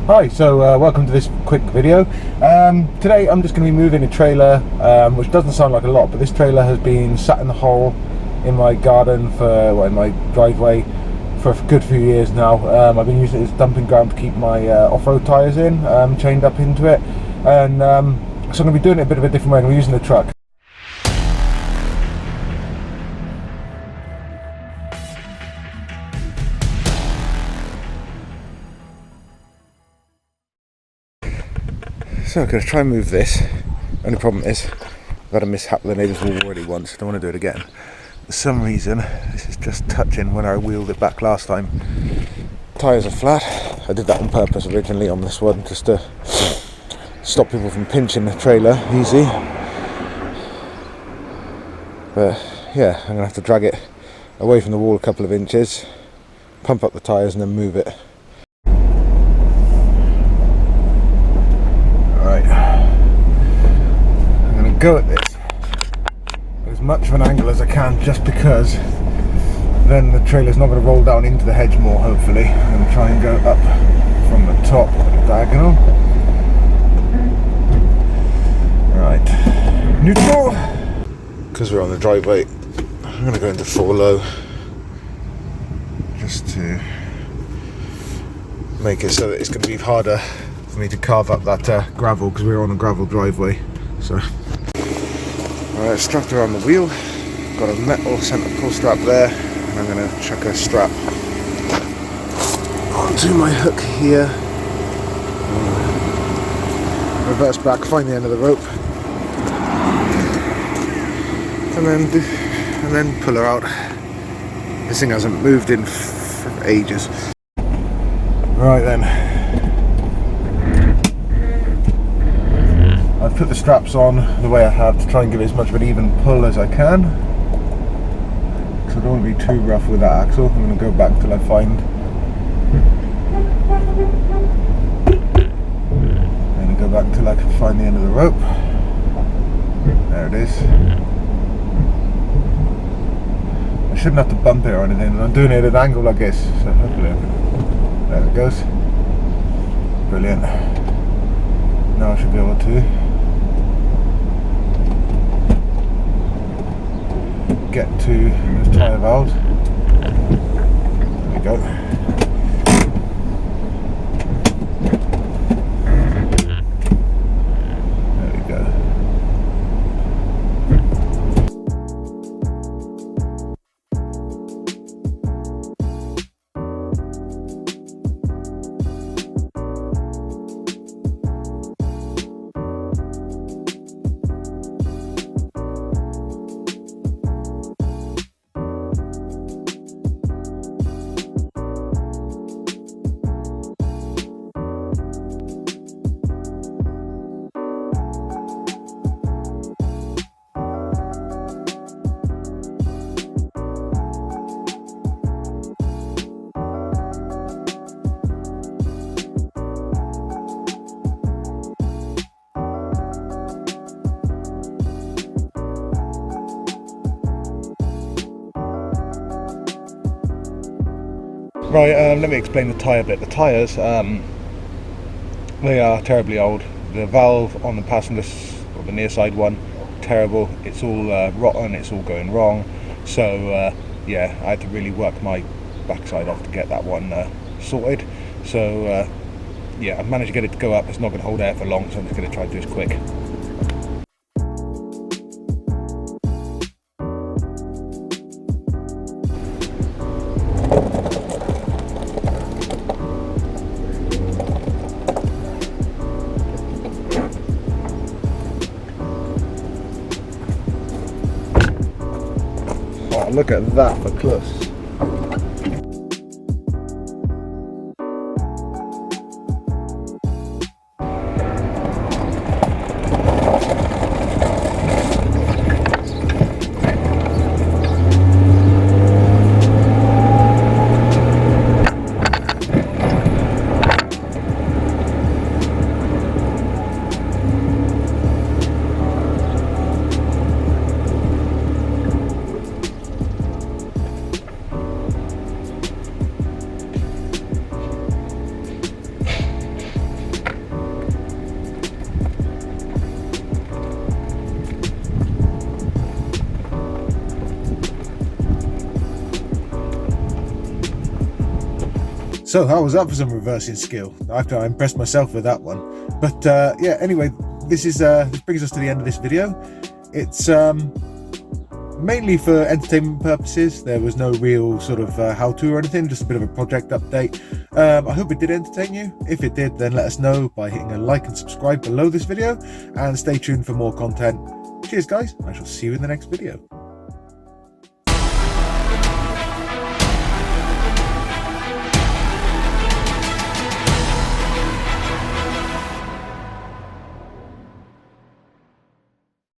Hi, so welcome to this quick video. Today I'm just going to be moving a trailer, which doesn't sound like a lot, but this trailer has been sat in the hole in my garden in my driveway for a good few years now. I've been using it as dumping ground to keep my off-road tyres in, chained up into it, and so I'm going to be doing it a bit of a different way. I'm using the truck. So I'm going to try and move this. Only problem is I've had a mishap with the neighbour's wall already once. I don't want to do it again. For some reason this is just touching when I wheeled it back last time. Tyres are flat. I did that on purpose originally on this one, just to stop people from pinching the trailer easy. But yeah, I'm going to have to drag it away from the wall a couple of inches, pump up the tyres and then move it. Go at this as much of an angle as I can, just because then the trailer's not going to roll down into the hedge more. Hopefully I'm going to try and go up from the top diagonal. Right, neutral. Because we're on the driveway, I'm going to go into 4 low just to make it so that it's going to be harder for me to carve up that gravel, because we're on a gravel driveway. So alright, strapped around the wheel, got a metal centre pull strap there, and I'm going to chuck a strap onto my hook here, reverse back, find the end of the rope, and then pull her out. This thing hasn't moved in for ages. Right then, I've put the straps on the way I have to try and give it as much of an even pull as I can, because I don't want to be too rough with that axle. I'm going to go back till I find, I can find the end of the rope. There it is. I shouldn't have to bump it or anything. I'm doing it at an angle like this, so hopefully I can. There it goes. Brilliant. Now I should be able to get to those tyre valves. There we go. There we go. Right, let me explain the tyre bit. The tyres, they are terribly old. The valve on the passenger, or the near side one, terrible. It's all rotten, it's all going wrong. So yeah, I had to really work my backside off to get that one sorted. So yeah, I've managed to get it to go up. It's not going to hold air for long, so I'm just going to try to do this quick. Look at that for close. So how was that for some reversing skill? I have to impress myself with that one. But yeah, anyway, this brings us to the end of this video. It's mainly for entertainment purposes. There was no real sort of how-to or anything, just a bit of a project update. I hope it did entertain you. If it did, then let us know by hitting a like and subscribe below this video, and stay tuned for more content. Cheers guys, I shall see you in the next video.